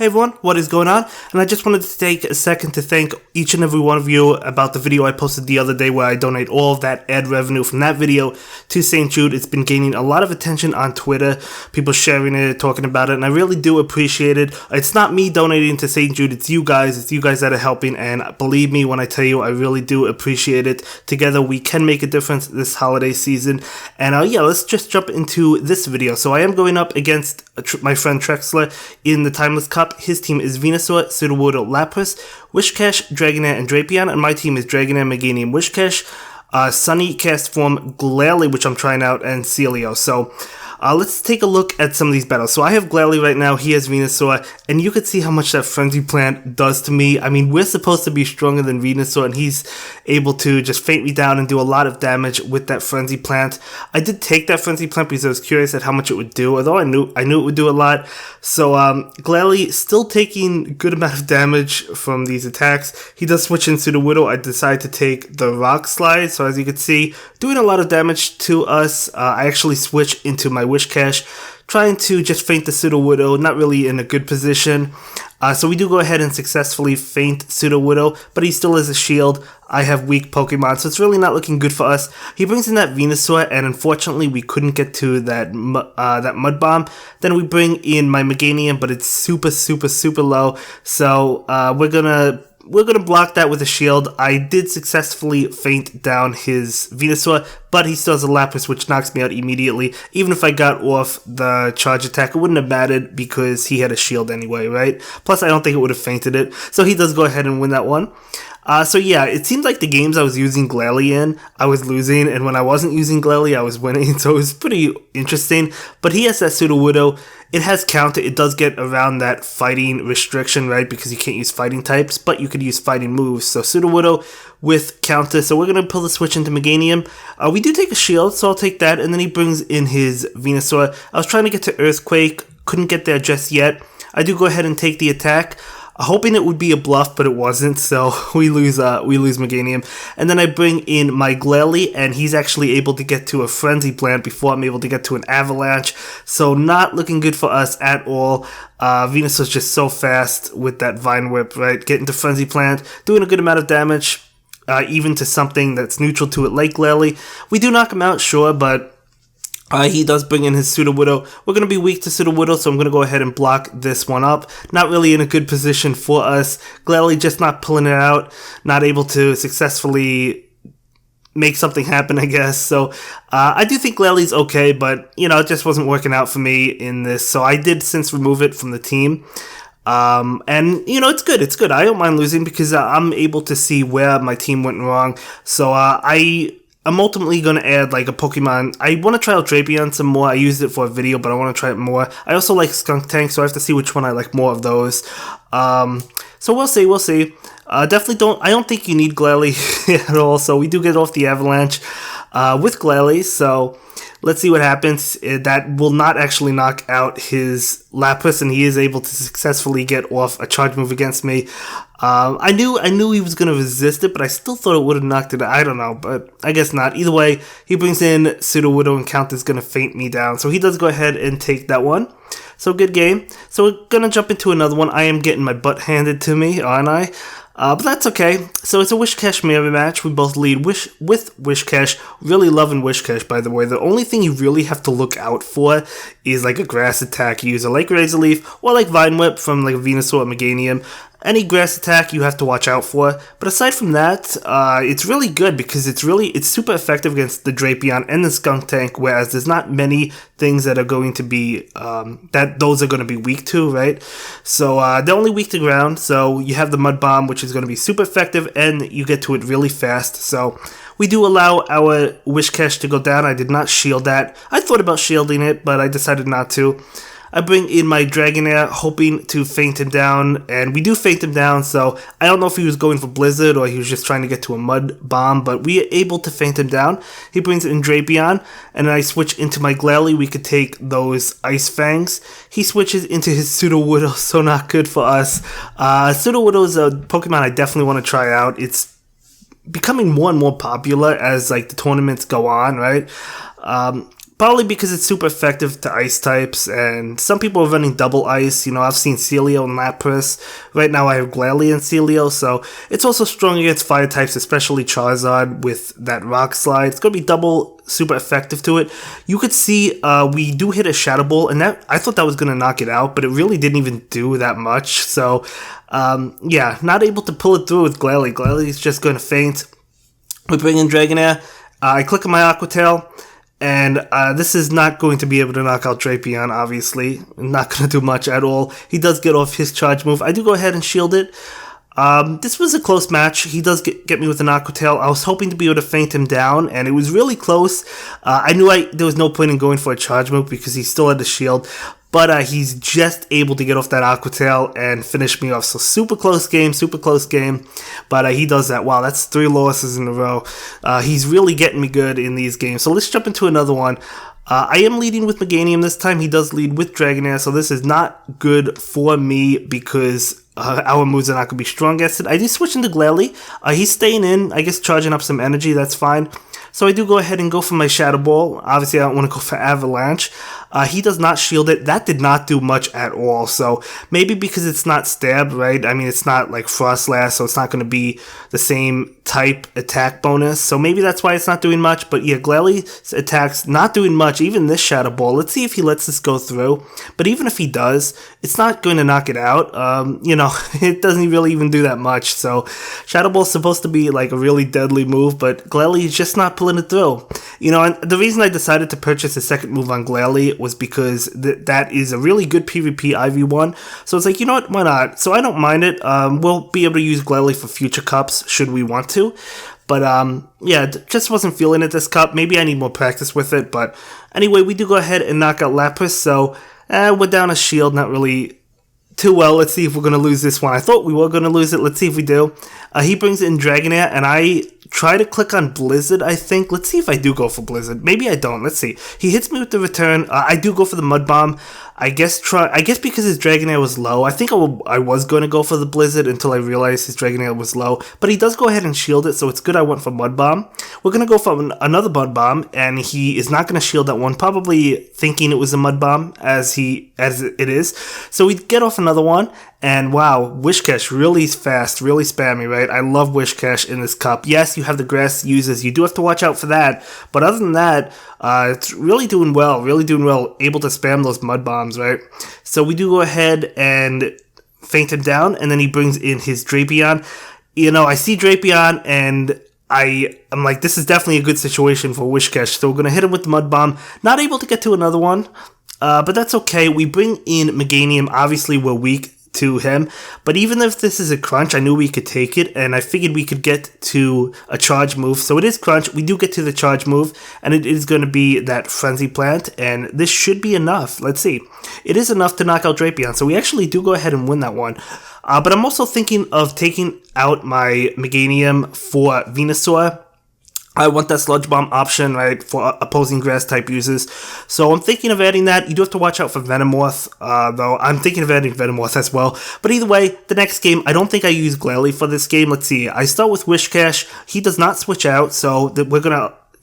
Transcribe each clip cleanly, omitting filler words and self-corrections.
everyone, what is going on? And I just wanted to take a second to thank each and every one of you about the video I posted the other day where I donate all of that ad revenue from that video to St. Jude. It's been gaining a lot of attention on Twitter, people sharing it, talking about it, and I really do appreciate it. It's not me donating to St. Jude, it's you guys that are helping, and believe me when I tell you, I really do appreciate it. Together we can make a difference this holiday season. And yeah, let's just jump into this video. So I am going up against my friend Trexler in the Timeless Cup. His team is Venusaur, Sudowoodo, Lapras, Whiscash, Dragonair, and Drapion, and my team is Dragonair, Meganium, Whiscash, Sunny, Cast Form, Glalie, which I'm trying out, and Celio. So let's take a look at some of these battles. So I have Glalie right now, he has Venusaur, and you could see how much that Frenzy Plant does to me. I mean, we're supposed to be stronger than Venusaur, and he's able to just faint me down and do a lot of damage with that Frenzy Plant. I did take that Frenzy Plant because I was curious at how much it would do, although I knew it would do a lot. So Glalie still taking a good amount of damage from these attacks. He does switch into the Sudowoodo. I decided to take the Rock Slide, so as you can see, doing a lot of damage to us. I actually switch into my Whiscash, trying to just feint the Sudowoodo, not really in a good position. So we do go ahead and successfully feint Sudowoodo, but he still has a shield. I have weak Pokemon, so it's really not looking good for us. He brings in that Venusaur, and unfortunately we couldn't get to that Mud Bomb. Then we bring in my Meganium, but it's super low. So we're gonna block that with a shield. I did successfully feint down his Venusaur, but he still has a Lapras, which knocks me out immediately. Even if I got off the charge attack, it wouldn't have mattered because he had a shield anyway, right? Plus, I don't think it would have feinted it. So he does go ahead and win that one. So yeah, it seemed like the games I was using Glalie in, I was losing, and when I wasn't using Glalie, I was winning, so it was pretty interesting. But he has that Sudowoodo. It has counter. It does get around that fighting restriction, right, because you can't use fighting types, but you could use fighting moves. So Sudowoodo with counter. So we're going to pull the switch into Meganium. We do take a shield, so I'll take that, and then he brings in his Venusaur. I was trying to get to Earthquake, couldn't get there just yet. I do go ahead and take the attack, hoping it would be a bluff, but it wasn't, so we lose Meganium. And then I bring in my Glalie, and he's actually able to get to a Frenzy Plant before I'm able to get to an Avalanche, so not looking good for us at all. Venusaur's just so fast with that Vine Whip, right? Getting to Frenzy Plant, doing a good amount of damage, even to something that's neutral to it like Glalie. We do knock him out, sure, but he does bring in his Sudowoodo. We're going to be weak to Sudowoodo, so I'm going to go ahead and block this one up. Not really in a good position for us. Glalie just not pulling it out. Not able to successfully make something happen, I guess. So I do think Glalie's okay, but, you know, it just wasn't working out for me in this. So I did since remove it from the team. And, you know, it's good. I don't mind losing because I'm able to see where my team went wrong. So I'm ultimately going to add like a Pokemon. I want to try out Drapion some more. I used it for a video, but I want to try it more. I also like Skunk Tank, so I have to see which one I like more of those. So we'll see. I don't think you need Glalie at all, so we do get off the Avalanche with Glalie, so let's see what happens. That will not actually knock out his Lapras, and he is able to successfully get off a charge move against me. I knew he was going to resist it, but I still thought it would have knocked it out. I don't know, but I guess not. Either way, he brings in Sudowoodo, and Counter's going to feint me down. So he does go ahead and take that one. So good game. So we're going to jump into another one. I am getting my butt handed to me, aren't I? But that's okay. So it's a Whiscash mirror match. We both lead with Whiscash. Really loving Whiscash, by the way. The only thing you really have to look out for is like a grass attack user, like Razor Leaf or like Vine Whip from like a Venusaur or Meganium. Any grass attack you have to watch out for. But aside from that, it's really good because it's super effective against the Drapion and the Skunk Tank, whereas there's not many things that are going to be, those are going to be weak to, right? So they're only weak to ground, so you have the Mud Bomb, which is going to be super effective, and you get to it really fast. So we do allow our Whiscash to go down. I did not shield that. I thought about shielding it, but I decided not to. I bring in my Dragonair, hoping to feint him down, and we do feint him down, so I don't know if he was going for Blizzard or he was just trying to get to a Mud Bomb, but we are able to feint him down. He brings in Drapion, and then I switch into my Glalie. We could take those Ice Fangs. He switches into his Sudowoodo, so not good for us. Sudowoodo is a Pokemon I definitely want to try out. It's becoming more and more popular as like the tournaments go on, right? Probably because it's super effective to ice types, and some people are running double ice. You know, I've seen Celio and Lapras. Right now I have Glalie and Celio, so it's also strong against fire types, especially Charizard with that rock slide. It's going to be double super effective to it. You could see we do hit a Shadow Ball, and that I thought that was going to knock it out, but it really didn't even do that much. So, yeah, not able to pull it through with Glalie. Glalie's just going to faint. We bring in Dragonair. I click on my Aqua Tail. And this is not going to be able to knock out Drapion, obviously. Not going to do much at all. He does get off his charge move. I do go ahead and shield it. This was a close match. He does get me with an Aqua Tail. I was hoping to be able to feint him down, and it was really close. I knew there was no point in going for a charge move because he still had the shield. But he's just able to get off that Aqua Tail and finish me off. So super close game, super close game. But he does that. Wow, that's 3 losses in a row. He's really getting me good in these games. So let's jump into another one. I am leading with Meganium this time. He does lead with Dragonair. So this is not good for me because our moves are not going to be strong against it. I do switch into Glalie. He's staying in, I guess charging up some energy. That's fine. So I do go ahead and go for my Shadow Ball. Obviously, I don't want to go for Avalanche. He does not shield it. That did not do much at all. So maybe because it's not stab, right? I mean, it's not like Frost Slash, so it's not going to be the same type attack bonus. So maybe that's why it's not doing much. But yeah, Glalie's attacks not doing much. Even this Shadow Ball. Let's see if he lets this go through. But even if he does, it's not going to knock it out. You know, it doesn't really even do that much. So Shadow Ball is supposed to be like a really deadly move, but Glalie is just not pulling it through. You know, and the reason I decided to purchase a second move on Glalie was because that is a really good PvP IV1. So it's like, you know what, why not? So I don't mind it. We'll be able to use Glalie for future cups should we want to. But yeah, just wasn't feeling it this cup. Maybe I need more practice with it. But anyway, we do go ahead and knock out Lapras. So we're down a shield, not really too well. Let's see if we're going to lose this one. I thought we were going to lose it. Let's see if we do. He brings in Dragonair, and I try to click on Blizzard, I think. Let's see if I do go for Blizzard. Maybe I don't. Let's see. He hits me with the return. I do go for the Mud Bomb. I guess because his Dragonair was low. I think I was going to go for the Blizzard until I realized his Dragonair was low. But he does go ahead and shield it, so it's good I went for Mud Bomb. We're going to go for another Mud Bomb, and he is not going to shield that one, probably thinking it was a Mud Bomb as it is. So we get off another one, and wow, Whiscash really fast, really spammy, right? I love Whiscash in this cup. Yes, you have the grass users. You do have to watch out for that. But other than that, it's really doing well, able to spam those Mud Bombs, right? So we do go ahead and feint him down, and then he brings in his Drapion. You know, I see Drapion, and I'm like, this is definitely a good situation for Whiscash. So we're going to hit him with the Mud Bomb. Not able to get to another one, but that's okay. We bring in Meganium. Obviously, we're weak to him, but even if this is a crunch, I knew we could take it, and I figured we could get to a charge move. So it is crunch. We do get to the charge move, and it is going to be that Frenzy Plant, and this should be enough. Let's see. It is enough to knock out Drapion, so we actually do go ahead and win that one. But I'm also thinking of taking out my Meganium for Venusaur. I want that Sludge Bomb option, right, for opposing grass type users. So I'm thinking of adding that. You do have to watch out for Venomoth, though. I'm thinking of adding Venomoth as well. But either way, the next game, I don't think I use Glalie for this game. Let's see. I start with Whiscash. He does not switch out, so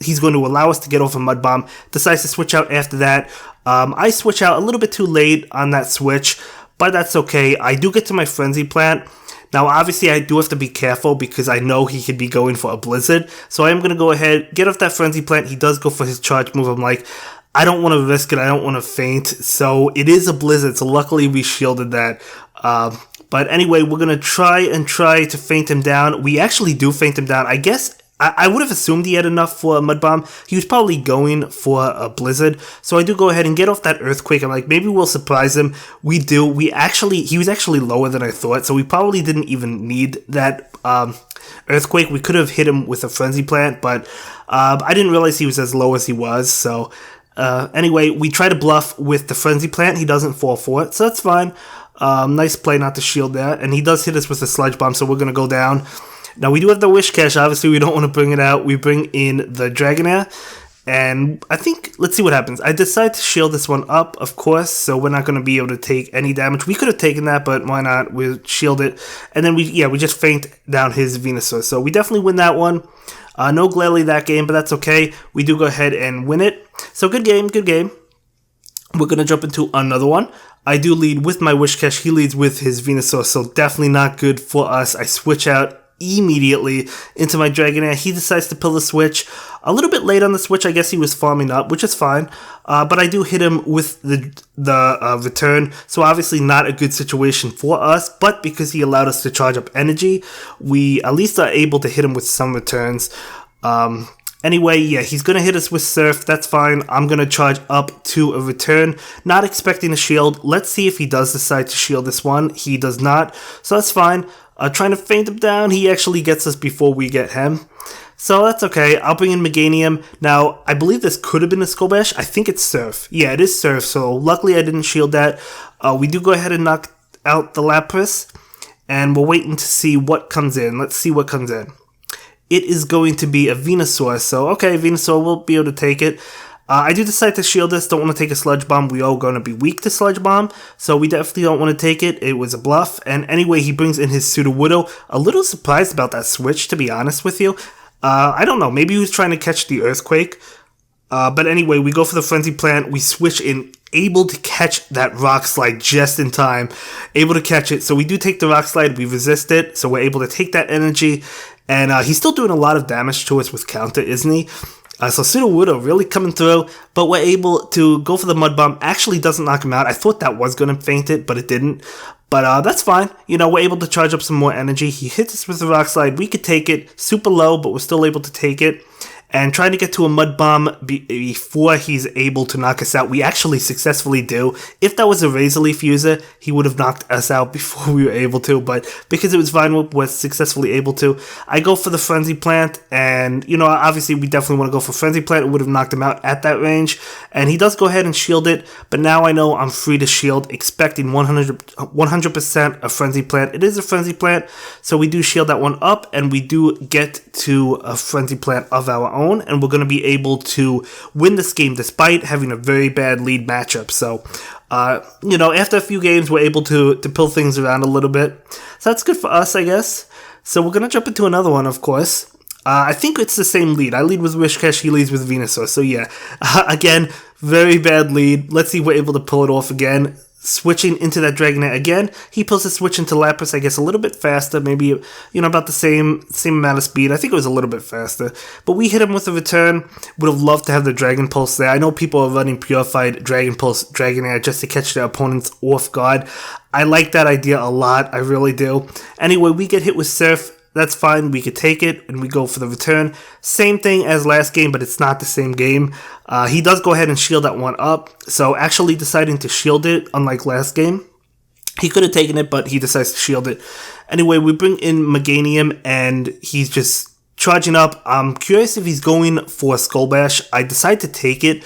he's going to allow us to get off a Mud Bomb. Decides to switch out after that. I switch out a little bit too late on that switch, but that's okay. I do get to my Frenzy Plant. Now, obviously, I do have to be careful because I know he could be going for a Blizzard. So I am going to go ahead, get off that Frenzy Plant. He does go for his charge move. I'm like, I don't want to risk it. I don't want to faint. So it is a Blizzard. So luckily, we shielded that. But anyway, we're going to try to feint him down. We actually do feint him down. I guess I would have assumed he had enough for a Mud Bomb. He was probably going for a Blizzard. So I do go ahead and get off that Earthquake. I'm like, maybe we'll surprise him. We do. He was actually lower than I thought. So we probably didn't even need that Earthquake. We could have hit him with a Frenzy Plant. But I didn't realize he was as low as he was. So anyway, we try to bluff with the Frenzy Plant. He doesn't fall for it. So that's fine. Nice play not to shield that. And he does hit us with a Sludge Bomb. So we're going to go down. Now, we do have the Whiscash. Obviously, we don't want to bring it out. We bring in the Dragonair. And I think, let's see what happens. I decide to shield this one up, of course. So we're not going to be able to take any damage. We could have taken that, but why not? We'll shield it. And then we just feint down his Venusaur. So we definitely win that one. No Glalie that game, but that's okay. We do go ahead and win it. So good game, good game. We're going to jump into another one. I do lead with my Wishcash. He leads with his Venusaur, so definitely not good for us. I switch out immediately into my Dragonair. He decides to pull the switch. A little bit late on the switch. I guess he was farming up, which is fine. But I do hit him with the return. So obviously not a good situation for us. But because he allowed us to charge up energy, we at least are able to hit him with some returns. Anyway, yeah, he's going to hit us with Surf. That's fine. I'm going to charge up to a return. Not expecting a shield. Let's see if he does decide to shield this one. He does not. So that's fine. Trying to feint him down. He actually gets us before we get him. So that's okay. I'll bring in Meganium. Now, I believe this could have been a Skull Bash. I think it's Surf. Yeah, it is Surf. So luckily I didn't shield that. We do go ahead and knock out the Lapras. And we're waiting to see what comes in. Let's see what comes in. It is going to be a Venusaur. So, okay, Venusaur will be able to take it. I do decide to shield this. Don't want to take a Sludge Bomb. We are going to be weak to Sludge Bomb. So we definitely don't want to take it. It was a bluff. And anyway, he brings in his Sudowoodo. A little surprised about that switch, to be honest with you. I don't know. Maybe he was trying to catch the Earthquake. But anyway, we go for the Frenzy Plant. We switch in. Able to catch that Rock Slide just in time. Able to catch it. So we do take the Rock Slide. We resist it. So we're able to take that energy. And he's still doing a lot of damage to us with counter, isn't he? So Sudowoodo really coming through, but we're able to go for the Mud Bomb. Actually doesn't knock him out. I thought that was going to feint it, but it didn't. But that's fine. You know, we're able to charge up some more energy. He hits us with the Rock Slide. We could take it super low, but we're still able to take it. And trying to get to a Mud Bomb before he's able to knock us out. We actually successfully do. If that was a Razor Leaf user, he would have knocked us out before we were able to. But because it was Vine we're successfully able to. I go for the Frenzy Plant. And, you know, obviously we definitely want to go for Frenzy Plant. It would have knocked him out at that range. And he does go ahead and shield it. But now I know I'm free to shield, expecting 100% a Frenzy Plant. It is a Frenzy Plant. So we do shield that one up. And we do get to a Frenzy Plant of our own. And we're going to be able to win this game despite having a very bad lead matchup. So, you know, after a few games, we're able to pull things around a little bit. So that's good for us, I guess. So we're going to jump into another one, of course. I think it's the same lead. I lead with Wishcash, he leads with Venusaur. So yeah, again, very bad lead. Let's see if we're able to pull it off again. Switching into that Dragonair again. He pulls a switch into Lapras, I guess, a little bit faster. Maybe, you know, about the same amount of speed. I think it was a little bit faster. But we hit him with a return. Would have loved to have the Dragon Pulse there. I know people are running Purified Dragon Pulse Dragonair just to catch their opponents off guard. I like that idea a lot. I really do. Anyway, we get hit with Surf. That's fine, we could take it, and we go for the return. Same thing as last game, but it's not the same game. He does go ahead and shield that one up, so actually deciding to shield it, unlike last game. He could have taken it, but he decides to shield it. Anyway, we bring in Meganium, and he's just charging up. I'm curious if he's going for a Skull Bash. I decide to take it.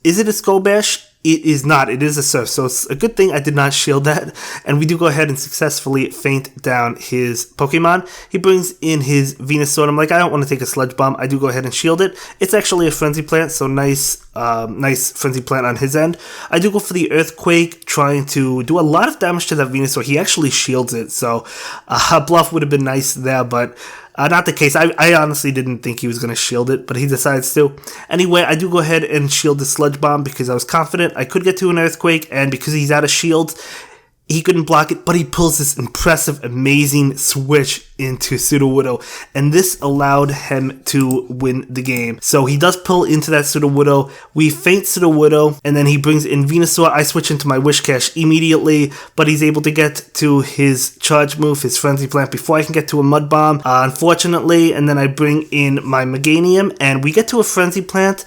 Is it a Skull Bash? It is not. It is a Surf. So it's a good thing I did not shield that. And we do go ahead and successfully feint down his Pokemon. He brings in his Venusaur. I'm like, I don't want to take a Sludge Bomb. I do go ahead and shield it. It's actually a Frenzy Plant, so nice Frenzy Plant on his end. I do go for the Earthquake, trying to do a lot of damage to that Venusaur. He actually shields it, so a bluff would have been nice there, but not the case. I honestly didn't think he was going to shield it, but he decides to. Anyway, I do go ahead and shield the Sludge Bomb because I was confident I could get to an Earthquake, and because he's out of shields, he couldn't block it, but he pulls this impressive, amazing switch into Sudowoodo, and this allowed him to win the game. So he does pull into that Sudowoodo. We feint Sudowoodo, and then he brings in Venusaur. I switch into my Wishcash immediately, but he's able to get to his charge move, his Frenzy Plant, before I can get to a Mud Bomb, unfortunately, and then I bring in my Meganium, and we get to a Frenzy Plant.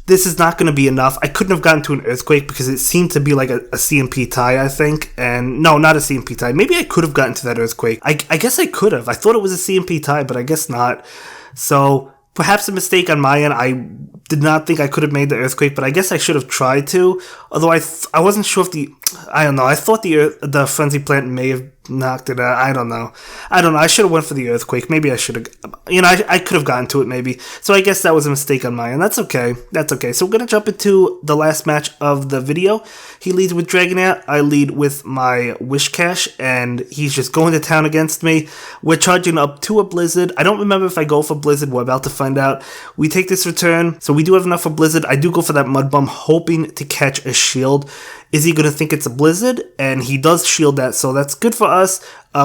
This is not going to be enough. I couldn't have gotten to an Earthquake because it seemed to be like a CMP tie, I think. And no, not a CMP tie. Maybe I could have gotten to that Earthquake. I guess I could have. I thought it was a CMP tie, but I guess not. So perhaps a mistake on my end. I did not think I could have made the earthquake, but I guess I should have tried to. Although I wasn't sure if I don't know. I thought the frenzy plant may have knocked it out. I don't know. I should have went for the earthquake. Maybe I should have. I could have gotten to it maybe. So I guess that was a mistake on my end. That's okay. That's okay. So we're gonna jump into the last match of the video. He leads with Dragonair. I lead with my Wish Cash, and he's just going to town against me. We're charging up to a Blizzard. I don't remember if I go for Blizzard. We're about to find out. We take this return, so we do have enough for Blizzard. I do go for that Mud Bomb, hoping to catch a shield. Is he going to think it's a Blizzard? And he does shield that, so that's good for us.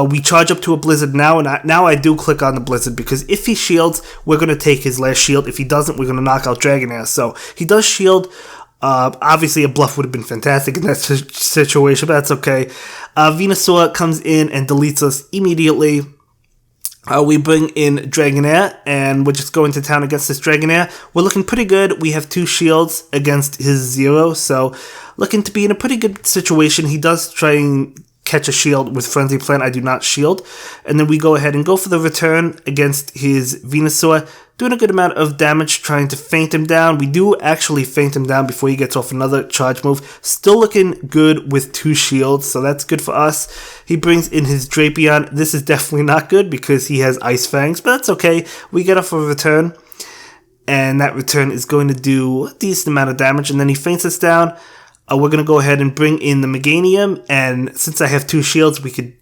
We charge up to a Blizzard now, and now I do click on the Blizzard, because if he shields, we're going to take his last shield. If he doesn't, we're going to knock out Dragonair. So he does shield. Obviously, a bluff would have been fantastic in that situation, but that's okay. Venusaur comes in and deletes us immediately. We bring in Dragonair, and we're just going to town against this Dragonair. We're looking pretty good. We have 2 shields against his 0, so looking to be in a pretty good situation. He does try and catch a shield with Frenzy Plant. I do not shield. And then we go ahead and go for the return against his Venusaur, doing a good amount of damage, trying to feint him down. We do actually feint him down before he gets off another charge move. Still looking good with 2 shields, so that's good for us. He brings in his Drapion. This is definitely not good because he has Ice Fangs, but that's okay. We get off a return, and that return is going to do a decent amount of damage, and then he feints us down. We're going to go ahead and bring in the Meganium, and since I have 2 shields, we could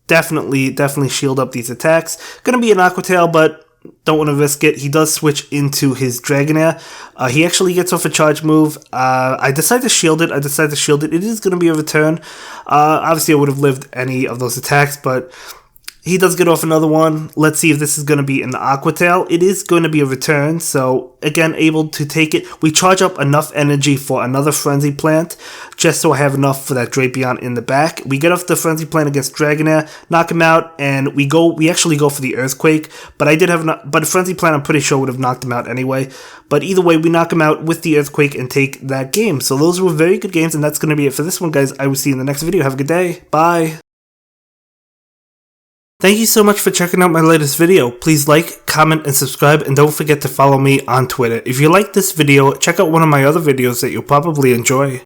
definitely shield up these attacks. Going to be an Aqua Tail, but don't want to risk it. He does switch into his Dragonair. He actually gets off a charge move. I decided to shield it. It is going to be a return. Obviously, I would have lived any of those attacks, but he does get off another one. Let's see if this is going to be an Aqua Tail. It is going to be a return, so again, able to take it. We charge up enough energy for another Frenzy Plant, just so I have enough for that Drapion in the back. We get off the Frenzy Plant against Dragonair, knock him out, and we actually go for the Earthquake, but I did have but a Frenzy Plant I'm pretty sure would have knocked him out anyway. But either way, we knock him out with the Earthquake and take that game. So those were very good games, and that's going to be it for this one, guys. I will see you in the next video. Have a good day. Bye. Thank you so much for checking out my latest video. Please like, comment, and subscribe, and don't forget to follow me on Twitter. If you like this video, check out one of my other videos that you'll probably enjoy.